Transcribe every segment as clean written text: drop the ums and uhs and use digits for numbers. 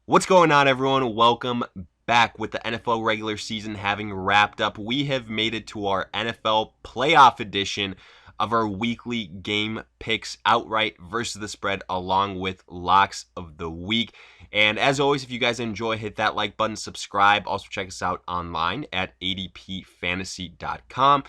What's going on, everyone? Welcome back. With the NFL regular season having wrapped up, we have made it to our NFL playoff edition of our weekly game picks, outright versus the spread, along with locks of the week. And as always, if you guys enjoy, hit that like button, subscribe. Also check us out online at adpfantasy.com.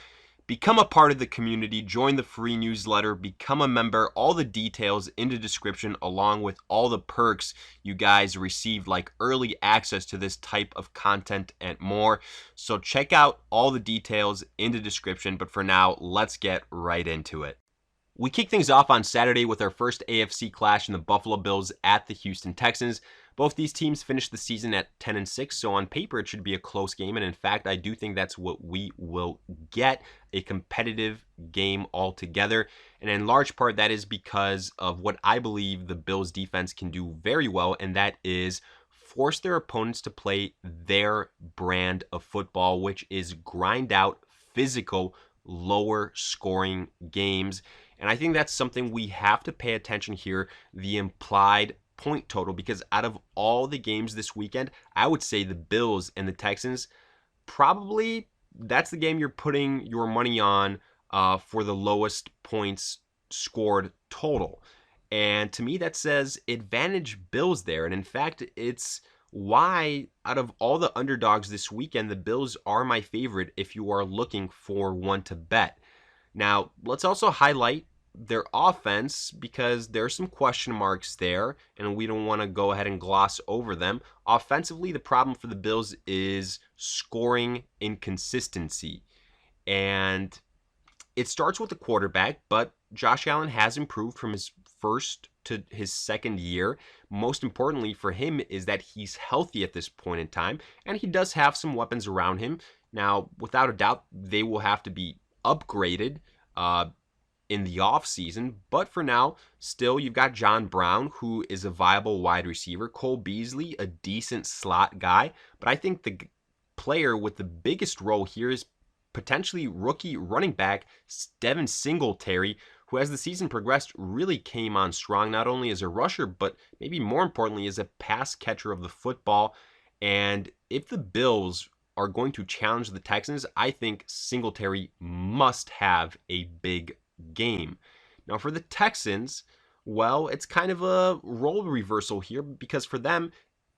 Become a part of the community, join the free newsletter, become a member. All the details in the description, along with all the perks you guys receive, like early access to this type of content and more. So check out all the details in the description. But for now, let's get right into it. We kick things off on Saturday with our first AFC clash in the Buffalo Bills at the Houston Texans. Both these teams finished the season at 10-6, so on paper it should be a close game, and in fact I do think that's what we will get, a competitive game altogether. And in large part that is because of what I believe the Bills defense can do very well, and that is force their opponents to play their brand of football, which is grind out physical, lower scoring games. And I think that's something we have to pay attention here, the implied point total, because out of all the games this weekend, I would say the Bills and the Texans, probably that's the game you're putting your money on for the lowest points scored total. And to me, that says advantage Bills there. And in fact, it's why out of all the underdogs this weekend, the Bills are my favorite if you are looking for one to bet. Now, let's also highlight their offense because there's some question marks there, and we don't want to go ahead and gloss over them. Offensively, the problem for the Bills is scoring inconsistency. And it starts with the quarterback, but Josh Allen has improved from his first to his second year. Most importantly for him is that he's healthy at this point in time, and he does have some weapons around him. Now, without a doubt, they will have to be upgraded in the offseason, but for now, still you've got John Brown, who is a viable wide receiver, Cole Beasley, a decent slot guy, but I think the player with the biggest role here is potentially rookie running back Devin Singletary, who as the season progressed really came on strong, not only as a rusher, but maybe more importantly as a pass catcher of the football. And if the Bills are going to challenge the Texans, I think Singletary must have a big game. Now for the Texans, well, it's kind of a role reversal here because for them,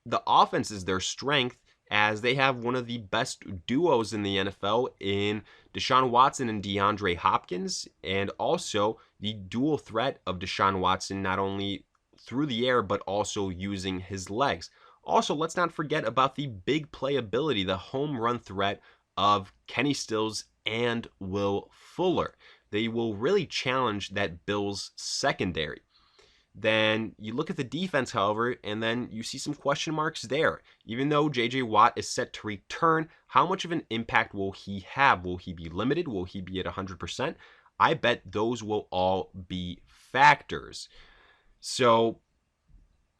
the offense is their strength, as they have one of the best duos in the NFL in Deshaun Watson and DeAndre Hopkins, and also the dual threat of Deshaun Watson, not only through the air, but also using his legs. Also, let's not forget about the big playability, the home run threat of Kenny Stills and Will Fuller. They will really challenge that Bills secondary. Then you look at the defense, however, and then you see some question marks there. Even though J.J. Watt is set to return, how much of an impact will he have? Will he be limited? Will he be at 100%? I bet those will all be factors. So,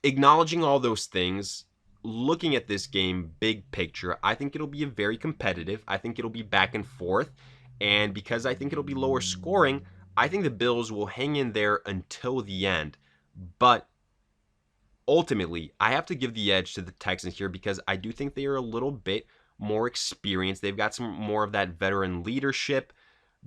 acknowledging all those things, looking at this game big picture, I think it'll be a very competitive. I think it'll be back and forth. And because I think it'll be lower scoring, I think the Bills will hang in there until the end. But ultimately, I have to give the edge to the Texans here because I do think they are a little bit more experienced. They've got some more of that veteran leadership.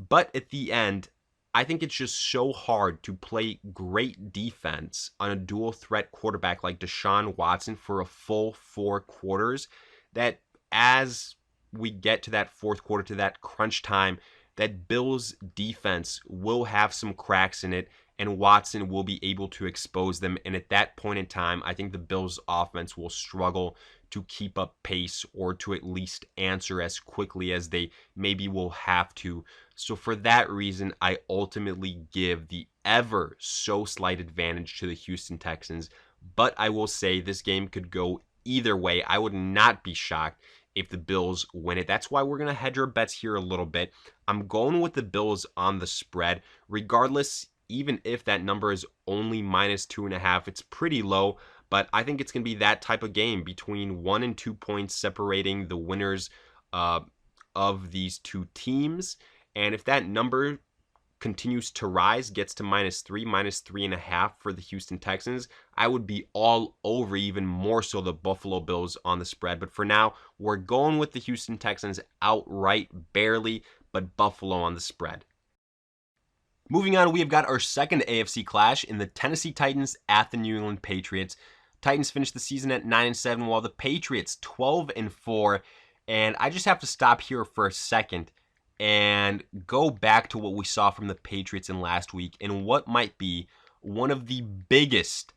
But at the end, I think it's just so hard to play great defense on a dual threat quarterback like Deshaun Watson for a full 4 quarters that as we get to that fourth quarter, to that crunch time, that Bills defense will have some cracks in it and Watson will be able to expose them. And at that point in time, I think the Bills offense will struggle to keep up pace or to at least answer as quickly as they maybe will have to. So for that reason, I ultimately give the ever so slight advantage to the Houston Texans. But I will say this game could go either way. I would not be shocked if the Bills win it. That's why we're going to hedge our bets here a little bit. I'm going with the Bills on the spread. Regardless, even if that number is only -2.5, it's pretty low. But I think it's going to be that type of game between 1 and 2 points separating the winners of these two teams. And if that number continues to rise, gets to -3, -3.5 for the Houston Texans, I would be all over, even more so, the Buffalo Bills on the spread. But for now, we're going with the Houston Texans outright, barely, but Buffalo on the spread. Moving on, we have got our second AFC clash in the Tennessee Titans at the New England Patriots. Titans finished the season at 9-7, while the Patriots 12-4. And I just have to stop here for a second and go back to what we saw from the Patriots in last week and what might be one of the biggest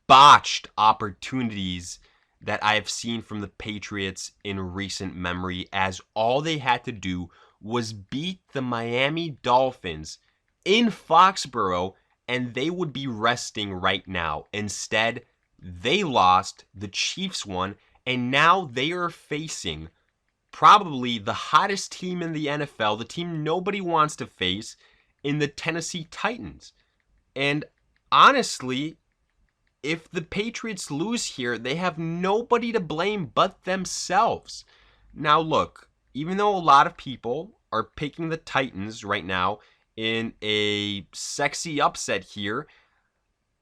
botched opportunities that I have seen from the Patriots in recent memory, as all they had to do was beat the Miami Dolphins in Foxborough and they would be resting right now. Instead, they lost, the Chiefs won, and now they are facing probably the hottest team in the NFL, the team nobody wants to face, in the Tennessee Titans. And honestly, if the Patriots lose here, they have nobody to blame but themselves. Now look, even though a lot of people are picking the Titans right now in a sexy upset here,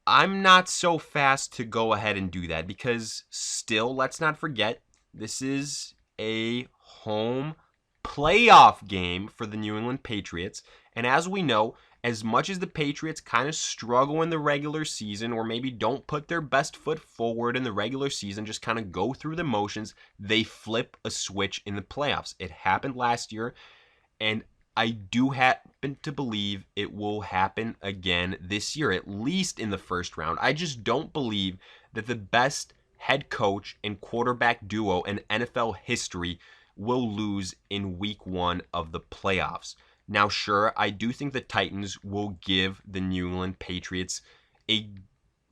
I'm not so fast to go ahead and do that, because still, let's not forget, this is a home playoff game for the New England Patriots. And as we know, as much as the Patriots kind of struggle in the regular season, or maybe don't put their best foot forward in the regular season, just kind of go through the motions, they flip a switch in the playoffs. It happened last year, and I do happen to believe it will happen again this year, at least in the first round. I just don't believe that the best head coach and quarterback duo in NFL history will lose in week 1 of the playoffs. Now, sure, I do think the Titans will give the New England Patriots a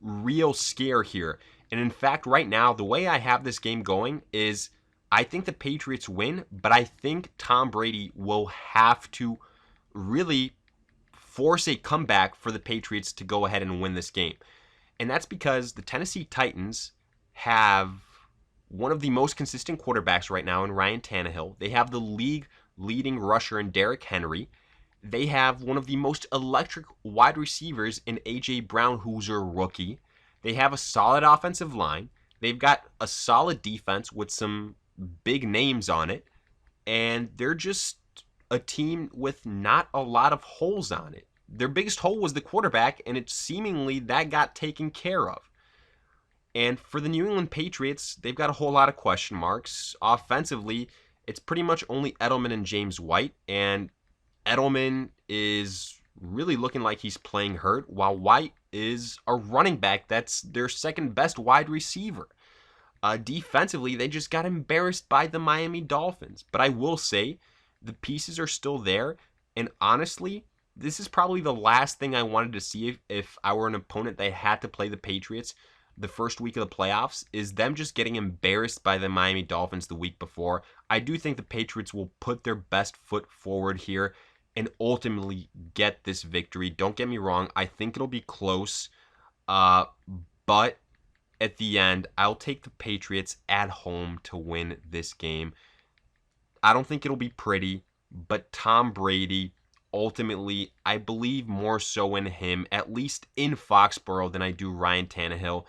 real scare here. And in fact, right now, the way I have this game going is I think the Patriots win, but I think Tom Brady will have to really force a comeback for the Patriots to go ahead and win this game. And that's because the Tennessee Titans have one of the most consistent quarterbacks right now in Ryan Tannehill. They have the league leading rusher in Derrick Henry. They have one of the most electric wide receivers in A.J. Brown, who's a rookie. They have a solid offensive line. They've got a solid defense with some big names on it. And they're just a team with not a lot of holes on it. Their biggest hole was the quarterback, and it's seemingly that got taken care of. And for the New England Patriots, they've got a whole lot of question marks. Offensively, it's pretty much only Edelman and James White, and Edelman is really looking like he's playing hurt, while White is a running back that's their second best wide receiver. Defensively, they just got embarrassed by the Miami Dolphins. But I will say, the pieces are still there, and honestly, this is probably the last thing I wanted to see if I were an opponent that had to play the Patriots the first week of the playoffs, is them just getting embarrassed by the Miami Dolphins the week before. I do think the Patriots will put their best foot forward here and ultimately get this victory. Don't get me wrong, I think it'll be close, but at the end, I'll take the Patriots at home to win this game. I don't think it'll be pretty, but Tom Brady, ultimately, I believe more so in him, at least in Foxborough, than I do Ryan Tannehill.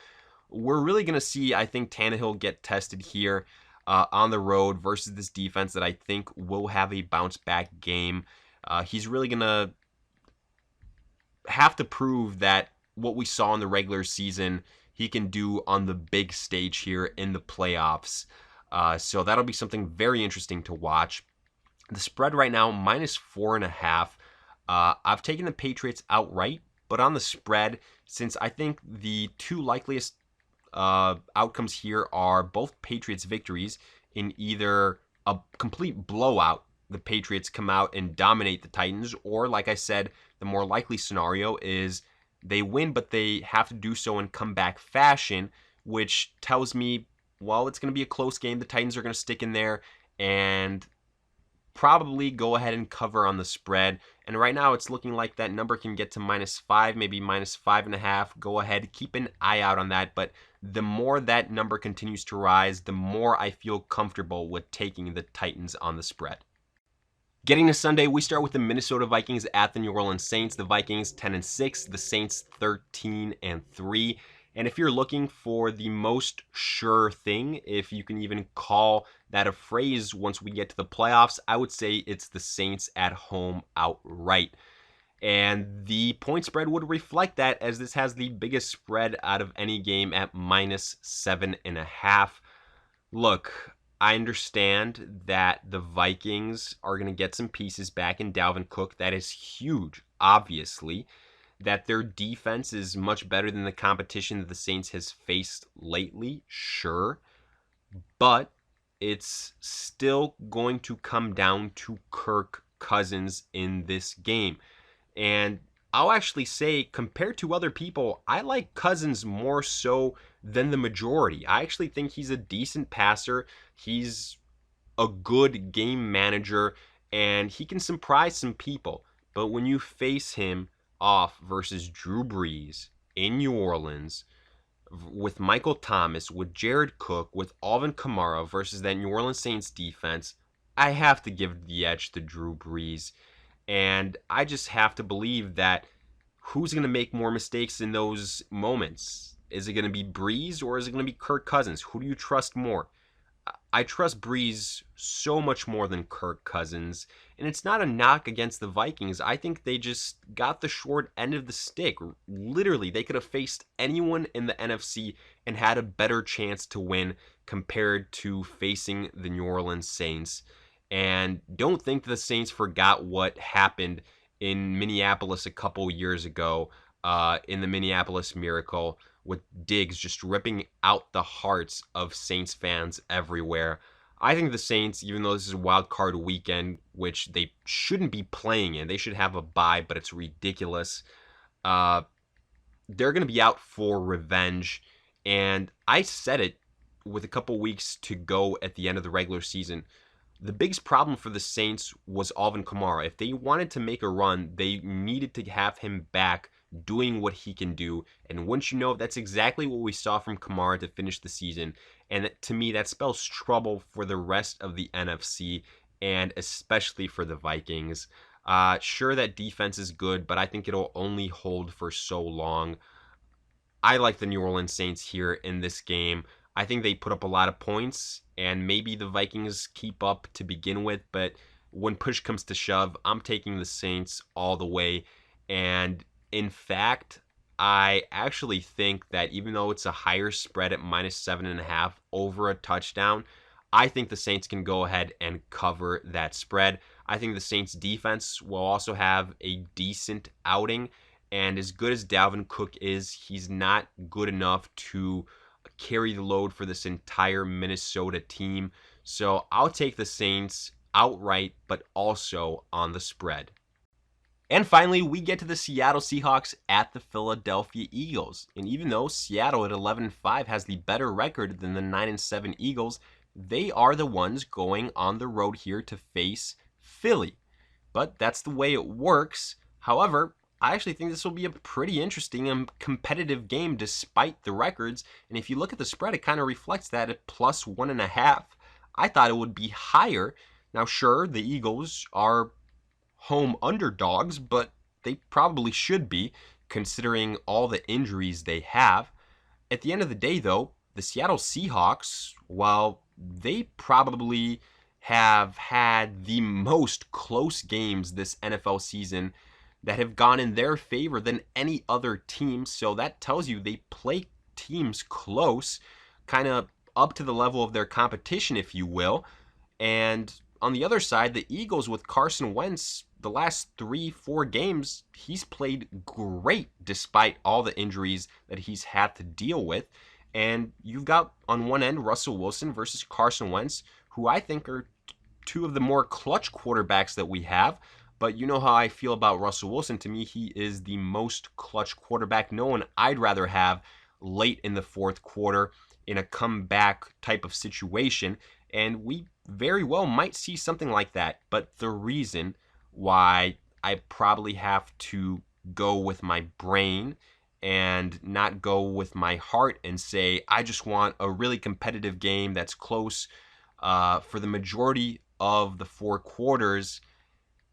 We're really going to see, I think, Tannehill get tested here on the road versus this defense that I think will have a bounce-back game. He's really going to have to prove that what we saw in the regular season, he can do on the big stage here in the playoffs. So that'll be something very interesting to watch. The spread right now, -4.5. I've taken the Patriots outright, but on the spread, since I think the two likeliest outcomes here are both Patriots victories in either a complete blowout, the Patriots come out and dominate the Titans, or like I said, the more likely scenario is they win, but they have to do so in comeback fashion, which tells me, well, it's going to be a close game. The Titans are going to stick in there and probably go ahead and cover on the spread. And right now it's looking like that number can get to -5, maybe -5.5. Go ahead, keep an eye out on that. But the more that number continues to rise, the more I feel comfortable with taking the Titans on the spread. Getting to Sunday, we start with the Minnesota Vikings at the New Orleans Saints. The Vikings 10-6, the Saints 13-3. And if you're looking for the most sure thing, if you can even call that a phrase once we get to the playoffs, I would say it's the Saints at home outright. And the point spread would reflect that, as this has the biggest spread out of any game at -7.5. Look, I understand that the Vikings are going to get some pieces back in Dalvin Cook. That is huge, obviously. That their defense is much better than the competition that the Saints has faced lately, sure. But it's still going to come down to Kirk Cousins in this game. And I'll actually say, compared to other people, I like Cousins more so than the majority. I actually think he's a decent passer. He's a good game manager, and he can surprise some people. But when you face him off versus Drew Brees in New Orleans, with Michael Thomas, with Jared Cook, with Alvin Kamara versus that New Orleans Saints defense, I have to give the edge to Drew Brees. And I just have to believe that who's going to make more mistakes in those moments? Is it going to be Brees or is it going to be Kirk Cousins? Who do you trust more? I trust Brees so much more than Kirk Cousins. And it's not a knock against the Vikings. I think they just got the short end of the stick. Literally, they could have faced anyone in the NFC and had a better chance to win compared to facing the New Orleans Saints. And don't think the Saints forgot what happened in Minneapolis a couple years ago in the Minneapolis Miracle, with Diggs just ripping out the hearts of Saints fans everywhere. I think the Saints, even though this is a wild card weekend, which they shouldn't be playing in, they should have a bye, but it's ridiculous. They're going to be out for revenge. And I said it with a couple weeks to go at the end of the regular season. The biggest problem for the Saints was Alvin Kamara. If they wanted to make a run, they needed to have him back doing what he can do. And once you know, that's exactly what we saw from Kamara to finish the season. And to me, that spells trouble for the rest of the NFC and especially for the Vikings. Sure, that defense is good, but I think it'll only hold for so long. I like the New Orleans Saints here in this game. I think they put up a lot of points, and maybe the Vikings keep up to begin with, but when push comes to shove, I'm taking the Saints all the way. And in fact, I actually think that even though it's a higher spread at -7.5 over a touchdown, I think the Saints can go ahead and cover that spread. I think the Saints defense will also have a decent outing. And as good as Dalvin Cook is, he's not good enough to carry the load for this entire Minnesota team. So I'll take the Saints outright, but also on the spread. And finally, we get to the Seattle Seahawks at the Philadelphia Eagles. And even though Seattle at 11-5 has the better record than the 9-7 Eagles, they are the ones going on the road here to face Philly. But that's the way it works. However, I actually think this will be a pretty interesting and competitive game despite the records. And if you look at the spread, it kind of reflects that at +1.5. I thought it would be higher. Now, sure, the Eagles are home underdogs, but they probably should be, considering all the injuries they have. At the end of the day, though, the Seattle Seahawks, while they probably have had the most close games this NFL season that have gone in their favor than any other team. So that tells you they play teams close, kind of up to the level of their competition, if you will. And on the other side, the Eagles with Carson Wentz, the last 3-4 games, he's played great despite all the injuries that he's had to deal with. And you've got on one end Russell Wilson versus Carson Wentz, who I think are two of the more clutch quarterbacks that we have. But you know how I feel about Russell Wilson. To me, he is the most clutch quarterback. No one I'd rather have late in the fourth quarter in a comeback type of situation. And we very well might see something like that. But the reason why I probably have to go with my brain and not go with my heart and say, I just want a really competitive game that's close for the majority of the four quarters,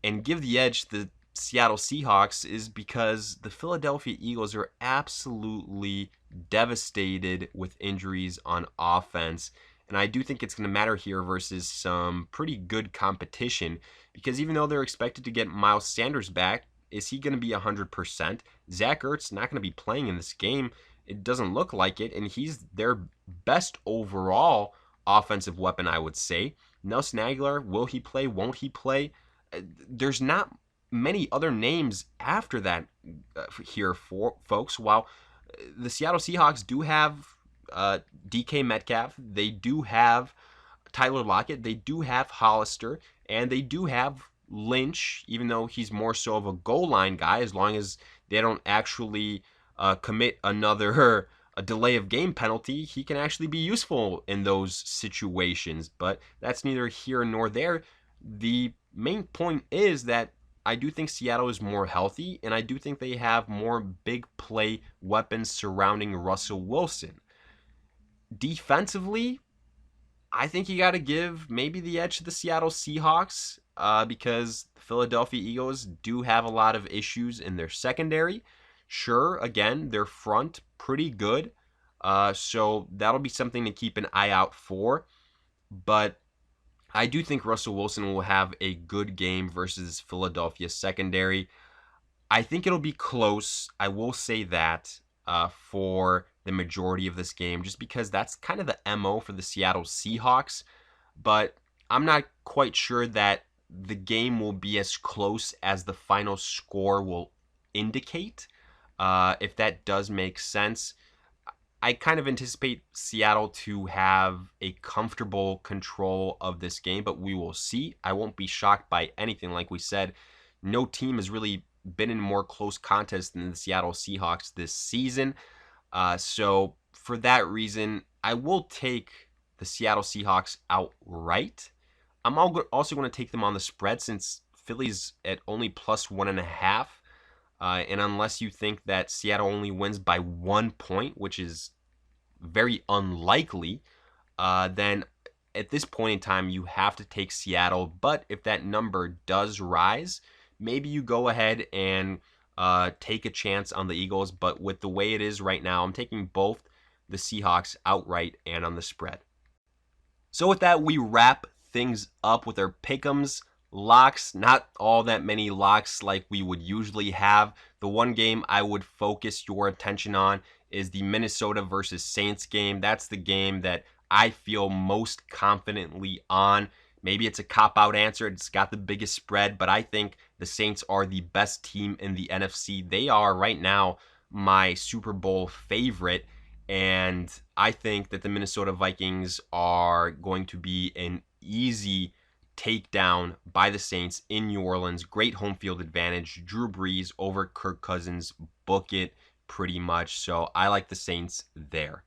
and give the edge to the Seattle Seahawks is because the Philadelphia Eagles are absolutely devastated with injuries on offense. And I do think it's going to matter here versus some pretty good competition, because even though they're expected to get Miles Sanders back, is he going to be 100%? Zach Ertz not going to be playing in this game. It doesn't look like it, and he's their best overall offensive weapon, I would say. Nelson Aguilar, will he play? Won't he play? There's not many other names after that here for folks. While the Seattle Seahawks do have DK Metcalf, they do have Tyler Lockett, they do have Hollister, and they do have Lynch, even though he's more so of a goal line guy, as long as they don't actually commit another a delay of game penalty, he can actually be useful in those situations. But that's neither here nor there. The main point is that I do think Seattle is more healthy, and I do think they have more big play weapons surrounding Russell Wilson. Defensively, I think you got to give maybe the edge to the Seattle Seahawks because the Philadelphia Eagles do have a lot of issues in their secondary. Sure, again, their front pretty good. So that'll be something to keep an eye out for. But I do think Russell Wilson will have a good game versus Philadelphia secondary. I think it'll be close. I will say that for the majority of this game, just because that's kind of the MO for the Seattle Seahawks. But I'm not quite sure that the game will be as close as the final score will indicate. If that does make sense, I kind of anticipate Seattle to have a comfortable control of this game, but we will see. I won't be shocked by anything. Like we said, no team has really been in more close contest than the Seattle Seahawks this season. So for that reason, I will take the Seattle Seahawks outright. I'm also going to take them on the spread since Philly's at only +1.5. And unless you think that Seattle only wins by 1 point, which is very unlikely, then at this point in time, you have to take Seattle. But if that number does rise, maybe you go ahead and take a chance on the Eagles. But with the way it is right now, I'm taking both the Seahawks outright and on the spread. So with that, we wrap things up with our pick'ems. Locks, not all that many locks like we would usually have. The one game I would focus your attention on is the Minnesota versus Saints game. That's the game that I feel most confidently on. Maybe it's a cop-out answer. It's got the biggest spread, but I think the Saints are the best team in the NFC. They are right now my Super Bowl favorite, and I think that the Minnesota Vikings are going to be an easy takedown by the Saints in New Orleans. Great home field advantage. Drew Brees over Kirk Cousins. Book it pretty much. So I like the Saints there.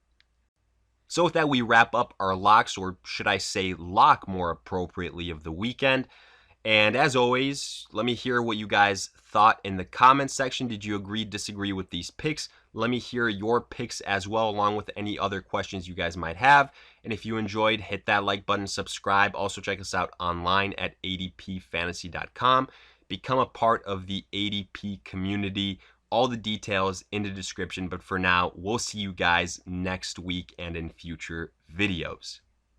So with that, we wrap up our locks, or should I say lock more appropriately, of the weekend. And as always, let me hear what you guys thought in the comments section. Did you agree, disagree with these picks? Let me hear your picks as well, along with any other questions you guys might have. And if you enjoyed, hit that like button, subscribe. Also check us out online at adpfantasy.com. Become a part of the ADP community. All the details in the description. But for now, we'll see you guys next week and in future videos.